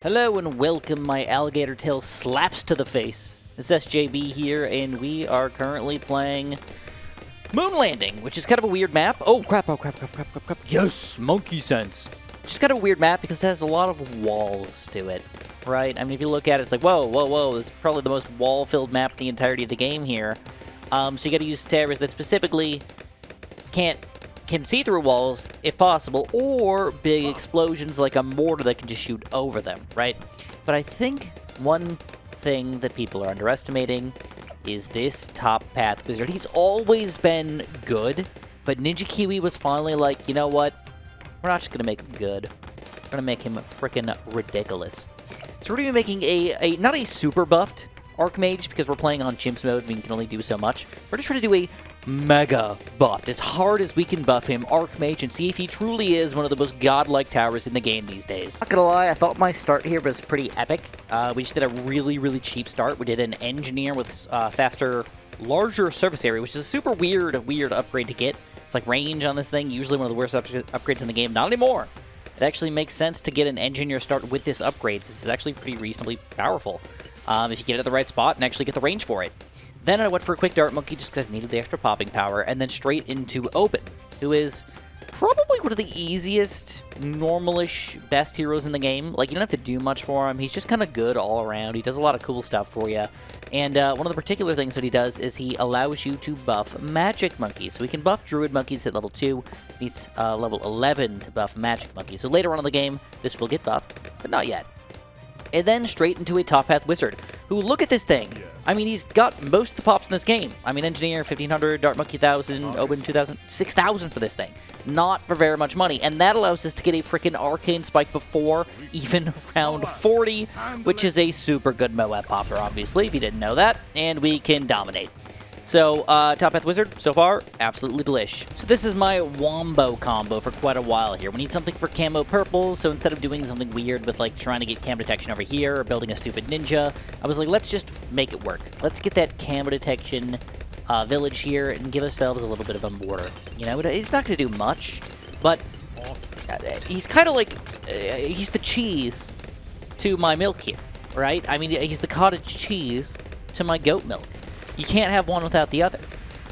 Hello and welcome, my alligator tail slaps to the face. It's SJB here, and we are currently playing Moon Landing, which is kind of a weird map. Oh, crap. Yes, monkey sense. Just kind of a weird map because it has a lot of walls to it, right? I mean, if you look at it, it's like, whoa. This is probably the most wall-filled map in the entirety of the game here. So you gotta use terrorists that specifically can see through walls, if possible, or big explosions like a mortar that can just shoot over them, right? But I think one thing that people are underestimating is this top path wizard. He's always been good, but Ninja Kiwi was finally like, you know what? We're not just gonna make him good. We're gonna make him frickin' ridiculous. So we're gonna be making a not a super buffed Archmage because we're playing on Chimps mode and we can only do so much. We're just trying to do a mega buffed, as hard as we can buff him, Archmage, and see if he truly is one of the most godlike towers in the game these days. Not gonna lie, I thought my start here was pretty epic. We just did a really cheap start. We did an engineer with faster, larger surface area, which is a super weird upgrade to get. It's like range on this thing, usually one of the worst upgrades in the game. Not anymore. It actually makes sense to get an engineer start with this upgrade because it's actually pretty reasonably powerful if you get it at the right spot and actually get the range for it. Then I went for a quick Dart Monkey just because I needed the extra popping power, and then straight into Open, who is probably one of the easiest, normalish, best heroes in the game. Like, you don't have to do much for him. He's just kind of good all around. He does a lot of cool stuff for you. And one of the particular things that he does is he allows you to buff Magic Monkeys. So we can buff Druid Monkeys at level 2. He's level 11 to buff Magic Monkeys. So later on in the game, this will get buffed, but not yet. And then straight into a Top Path Wizard, who, look at this thing. I mean, he's got most of the pops in this game. I mean, Engineer, 1,500, Dart Monkey, 1,000, Open, 2,000, 6,000 for this thing. Not for very much money. And that allows us to get a freaking Arcane Spike before even round 40, which is a super good Moab popper, obviously, if you didn't know that. And we can dominate. So, Top Path Wizard, so far, absolutely delish. So this is my Wombo combo for quite a while here. We need something for camo purple, so instead of doing something weird with, like, trying to get camo detection over here or building a stupid ninja, I was like, let's just make it work. Let's get that camo detection village here and give ourselves a little bit of a mortar. You know, it's not going to do much, but he's kind of like, he's the cheese to my milk here, right? I mean, he's the cottage cheese to my goat milk. You can't have one without the other,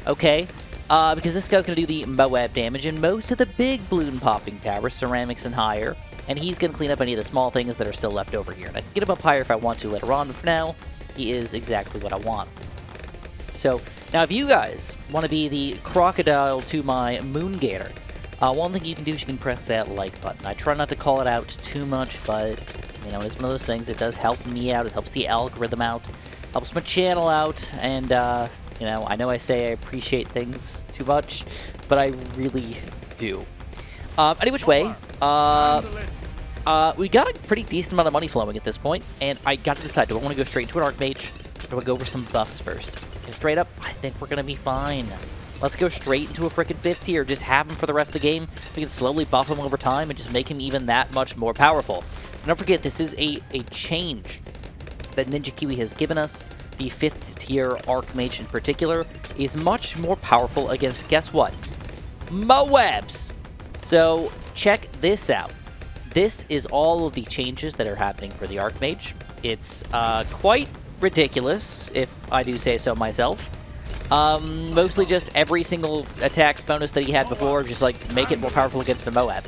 okay? Because this guy's going to do the Moab damage and most of the big balloon popping power, ceramics and higher, and he's going to clean up any of the small things that are still left over here. And I can get him up higher if I want to later on, but for now, he is exactly what I want. So, now if you guys want to be the crocodile to my Moon Gator, one thing you can do is you can press that like button. I try not to call it out too much, but, you know, it's one of those things that does help me out. It helps the algorithm out. Helps my channel out, and, you know I say I appreciate things too much, but I really do. Any which way, we got a pretty decent amount of money flowing at this point, and I got to decide, do I want to go straight into an Archmage, or do I go over some buffs first? And straight up, I think we're going to be fine. Let's go straight into a freaking 5th tier, just have him for the rest of the game. We can slowly buff him over time and just make him even that much more powerful. And don't forget, this is a change that Ninja Kiwi has given us. The 5th tier Archmage in particular is much more powerful against, guess what? Moabs! So check this out. This is all of the changes that are happening for the Archmage. It's quite ridiculous, if I do say so myself. Mostly just every single attack bonus that he had before, just like make it more powerful against the Moab.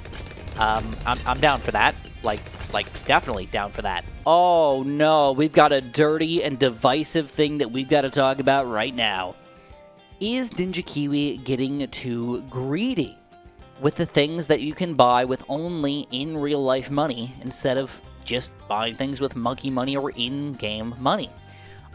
I'm down for that. Like definitely down for that. Oh no, we've got a dirty and divisive thing that we've got to talk about right now. Is Ninja Kiwi getting too greedy with the things that you can buy with only in real life money instead of just buying things with monkey money or in-game money?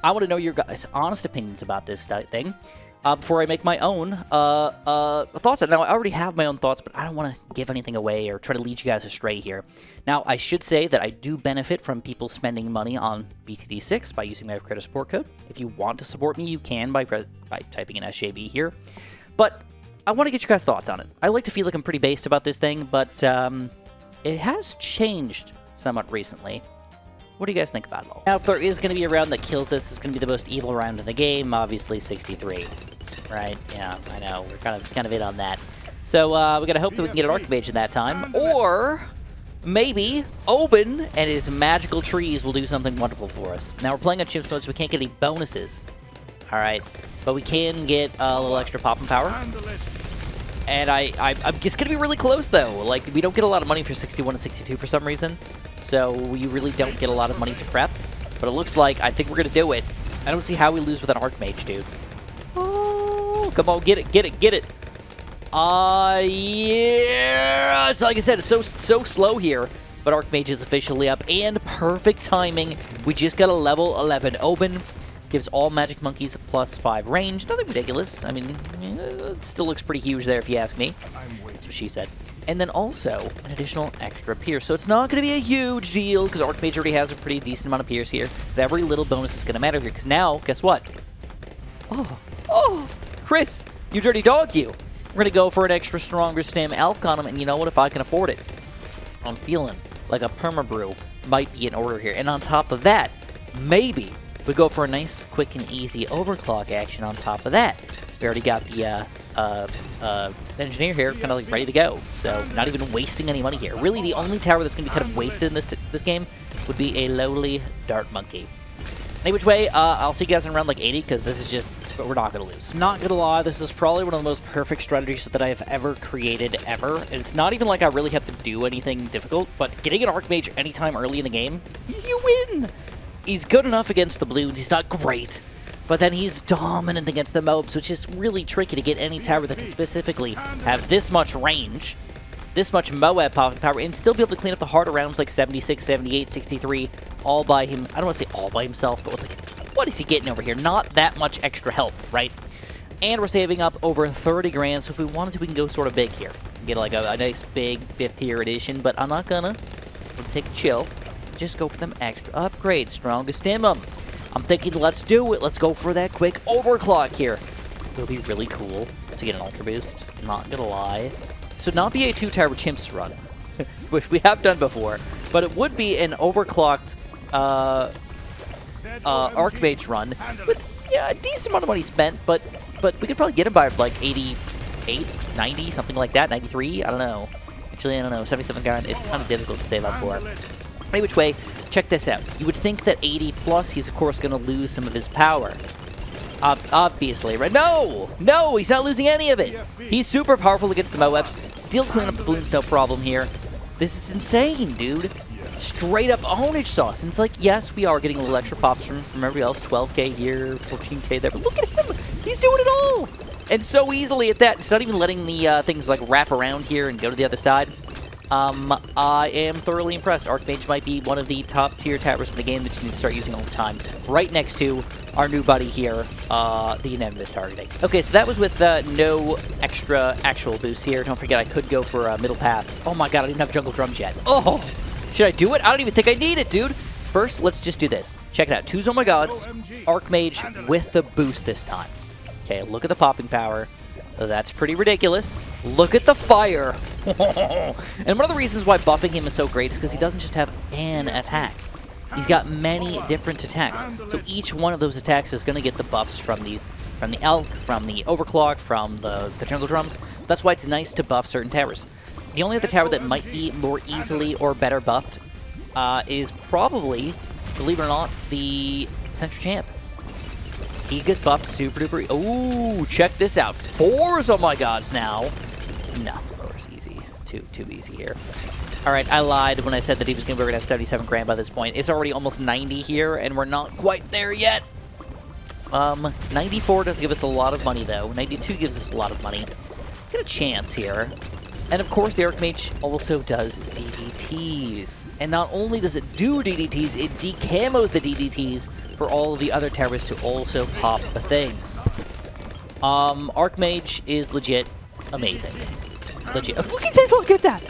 I want to know your guys' honest opinions about this thing. Before I make my own thoughts. Now, I already have my own thoughts, but I don't want to give anything away or try to lead you guys astray here. Now, I should say that I do benefit from people spending money on BTD6 by using my credit support code. If you want to support me, you can by typing in SJB here. But I want to get your guys' thoughts on it. I like to feel like I'm pretty based about this thing, but it has changed somewhat recently. What do you guys think about it all? Now, if there is going to be a round that kills this, it's going to be the most evil round in the game, obviously 63. Right? Yeah, I know. We're kind of in on that. So, we got to hope that we can get an Archmage in that time, or maybe Oben and his magical trees will do something wonderful for us. Now, we're playing on Chimps mode, so we can't get any bonuses. All right, but we can get a little extra pop and power. And I'm just going to be really close, though. Like, we don't get a lot of money for 61 and 62 for some reason. So we really don't get a lot of money to prep. But it looks like I think we're going to do it. I don't see how we lose with an Archmage, dude. Oh, come on, get it, get it, get it. Yeah. So like I said, it's so slow here. But Archmage is officially up. And perfect timing. We just got a level 11 Oben. Gives all magic monkeys a +5 range. Nothing ridiculous. I mean, it still looks pretty huge there if you ask me. That's what she said. And then also an additional extra pierce. So it's not going to be a huge deal because Archmage already has a pretty decent amount of pierce here. But every little bonus is going to matter here because now, guess what? Oh, Chris, you dirty dog, you. We're going to go for an extra stronger stem elk on him. And you know what? If I can afford it, I'm feeling like a perma-brew might be in order here. And on top of that, maybe we go for a nice, quick, and easy overclock action on top of that. We already got the engineer here kind of like ready to go. So not even wasting any money here. Really, the only tower that's going to be kind of wasted in this game would be a lowly dart monkey. Any which way, I'll see you guys in around like 80 because this is just, we're not going to lose. Not going to lie, this is probably one of the most perfect strategies that I have ever created ever. And it's not even like I really have to do anything difficult, but getting an Archmage anytime early in the game, you win! He's good enough against the Bloons. He's not great, but then he's dominant against the mobs, which is really tricky to get any tower that can specifically have this much range, this much Moab popping power, and still be able to clean up the harder rounds like 76, 78, 63, all by him. I don't want to say all by himself, but with like, what is he getting over here? Not that much extra help, right? And we're saving up over 30 grand, so if we wanted to, we can go sort of big here. Get like a nice big 5th tier edition, but I'm not gonna. We'll take a chill. Just go for them extra upgrades. Strongest stem them. I'm thinking, let's do it. Let's go for that quick overclock here. It'll be really cool to get an ultra boost. Not gonna lie. So not be a 2-tower chimps run, which we have done before, but it would be an overclocked Archmage run with a decent amount of money spent, but we could probably get him by like 88, 90, something like that, 93. I don't know. Actually, I don't know. 77 grand is kind of difficult to save up for. Any which way, check this out. You would think that 80 plus, he's of course going to lose some of his power. Obviously, right? No, he's not losing any of it. He's super powerful against the Moabs. Still clean up the Bloons, no problem here. This is insane, dude. Straight up ownage sauce. And it's like, yes, we are getting a little extra pops from everybody else. 12k here, 14k there. But look at him. He's doing it all. And so easily at that. It's not even letting the things like wrap around here and go to the other side. I am thoroughly impressed. Archmage might be one of the top tier towers in the game that you need to start using all the time. Right next to our new buddy here, the unanimous targeting. Okay, so that was with no extra actual boost here. Don't forget, I could go for middle path. Oh my god, I didn't have jungle drums yet. Oh, should I do it? I don't even think I need it, dude. First, let's just do this. Check it out. 2 Oh My Gods, Archmage with the boost this time. Okay, look at the popping power. That's pretty ridiculous. Look at the fire. And one of the reasons why buffing him is so great is because he doesn't just have an attack. He's got many different attacks. So each one of those attacks is going to get the buffs from these, from the Elk, from the Overclock, from the Jungle Drums. That's why it's nice to buff certain towers. The only other tower that might be more easily or better buffed is probably, believe it or not, the Central Champ. He gets buffed super duper. Oh, check this out. 4 Oh My Gods now. No, of course, easy. Too easy here. All right, I lied when I said that he was going to have 77 grand by this point. It's already almost 90 here, and we're not quite there yet. 94 does give us a lot of money, though. 92 gives us a lot of money. Get a chance here. And of course, the Archmage also does DDTs. And not only does it do DDTs, it decamos the DDTs for all of the other towers to also pop the things. Archmage is legit amazing. Legit. Oh, look at that!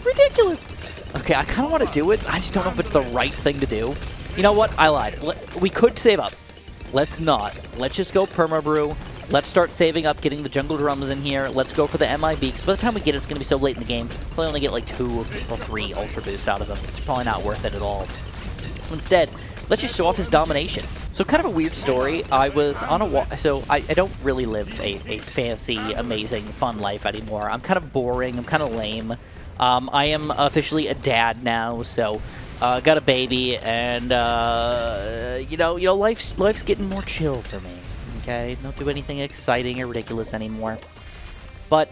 Ridiculous! Okay, I kind of want to do it. I just don't know if it's the right thing to do. You know what? I lied. We could save up. Let's not. Let's just go perma-brew. Let's start saving up, getting the jungle drums in here. Let's go for the MIB, because by the time we get it, it's going to be so late in the game. We'll only get like 2 or 3 ultra boosts out of them. It's probably not worth it at all. Instead, let's just show off his domination. So kind of a weird story. I was on a walk, so I don't really live a fancy, amazing, fun life anymore. I'm kind of boring. I'm kind of lame. I am officially a dad now, so got a baby, and life's getting more chill for me. Okay, don't do anything exciting or ridiculous anymore. But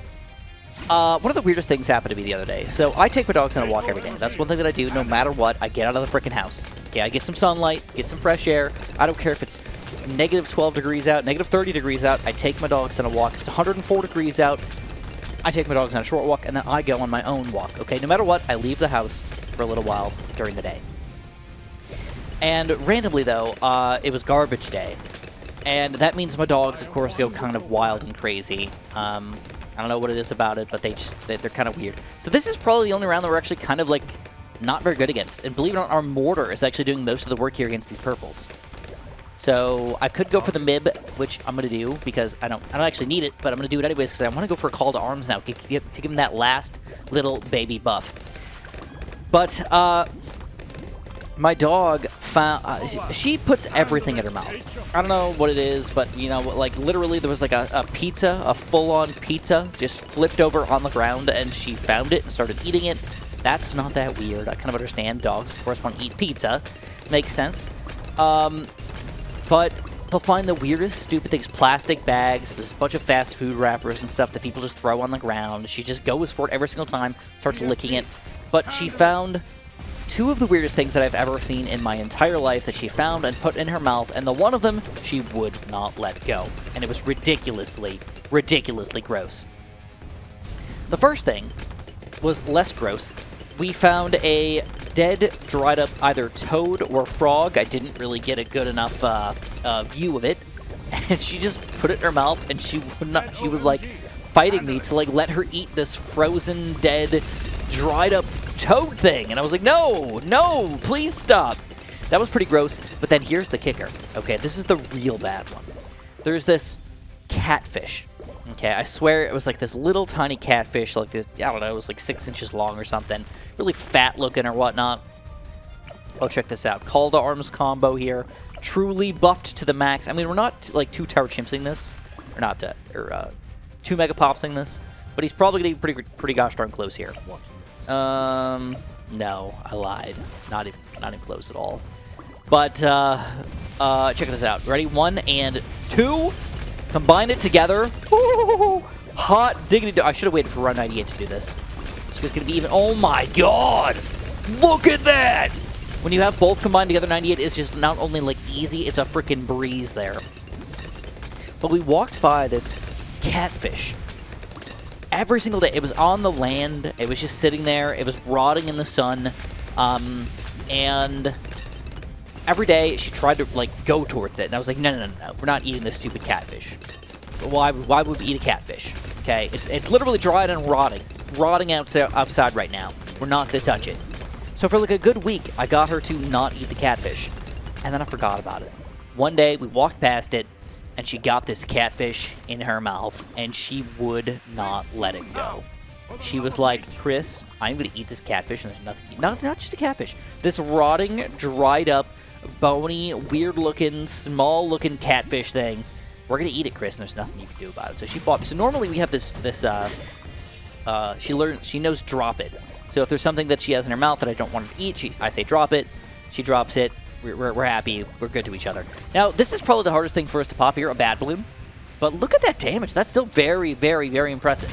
one of the weirdest things happened to me the other day. So I take my dogs on a walk every day. That's one thing that I do no matter what. I get out of the freaking house. Okay, I get some sunlight, get some fresh air. I don't care if it's negative 12 degrees out, negative 30 degrees out. I take my dogs on a walk. If it's 104 degrees out, I take my dogs on a short walk, and then I go on my own walk. Okay, no matter what, I leave the house for a little while during the day. And randomly, though, it was garbage day. And that means my dogs, of course, go kind of wild and crazy. I don't know what it is about it, but they're kind of weird. So this is probably the only round that we're actually kind of, like, not very good against. And believe it or not, our mortar is actually doing most of the work here against these purples. So I could go for the MIB, which I'm going to do because I don't actually need it, but I'm going to do it anyways because I want to go for a call to arms now to give him that last little baby buff. But my dog found she puts everything in her mouth. I don't know what it is, but you know, like literally there was like a pizza, a full-on pizza, just flipped over on the ground, and she found it and started eating it. That's not that weird. I kind of understand. Dogs, of course, want to eat pizza. Makes sense. But they'll find the weirdest, stupid things. Plastic bags, there's a bunch of fast food wrappers and stuff that people just throw on the ground. She just goes for it every single time, starts licking it. But she found two of the weirdest things that I've ever seen in my entire life that she found and put in her mouth, and the one of them she would not let go. And it was ridiculously, ridiculously gross. The first thing was less gross. We found a dead, dried up either toad or frog. I didn't really get a good enough view of it. And she just put it in her mouth, and she was like fighting me to like let her eat this frozen, dead, dried up toad thing. And I was like, no, no, please stop. That was pretty gross. But then here's the kicker. Okay, this is the real bad one. There's this catfish. Okay, I swear it was like this little tiny catfish, like this, I don't know, it was like 6 inches long or something. Really fat looking or whatnot. Oh, check this out. Call to arms combo here. Truly buffed to the max. I mean, we're not like 2 tower chimpsing this. Or not, 2 mega popsing this. But he's probably going to be pretty gosh darn close here. No, I lied. It's not even close at all. But, check this out. Ready? 1 and 2. Combine it together. Ooh, hot diggity. I should have waited for round 98 to do this. So it's going to be even. Oh my god! Look at that! When you have both combined together, 98 is just not only like easy, it's a freaking breeze there. But we walked by this catfish every single day. It was on the land. It was just sitting there. It was rotting in the sun. And every day, she tried to, like, go towards it. And I was like, no, no, no, no. We're not eating this stupid catfish. Why would we eat a catfish? Okay? It's literally dried and rotting. Rotting outside right now. We're not going to touch it. So for, like, a good week, I got her to not eat the catfish. And then I forgot about it. One day, we walked past it, and she got this catfish in her mouth, and she would not let it go. She was like, Chris, I'm going to eat this catfish, and there's nothing. Not just a catfish. This rotting, dried up, bony, weird-looking, small-looking catfish thing. We're going to eat it, Chris, and there's nothing you can do about it. So she fought me. So normally we have this she knows drop it. So if there's something that she has in her mouth that I don't want her to eat, I say drop it. She drops it. We're happy. We're good to each other. Now, this is probably the hardest thing for us to pop here, a bad balloon. But look at that damage. That's still very, very, very impressive.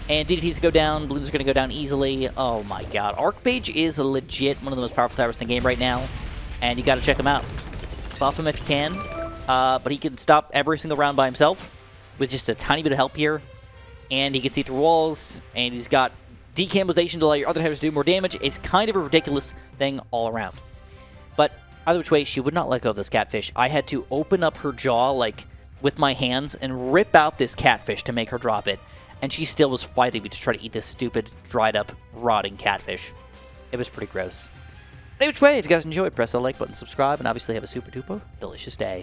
And DDTs go down. Balloons are going to go down easily. Oh, my God. Archmage is legit one of the most powerful towers in the game right now. And you got to check him out. Buff him if you can. But he can stop every single round by himself with just a tiny bit of help here. And he can see through walls. And he's got decambolization to allow your other towers to do more damage. It's kind of a ridiculous thing all around. But either which way, she would not let go of this catfish. I had to open up her jaw, like, with my hands and rip out this catfish to make her drop it. And she still was fighting me to try to eat this stupid, dried-up, rotting catfish. It was pretty gross. Either which way, if you guys enjoyed, press the like button, subscribe, and obviously have a super duper delicious day.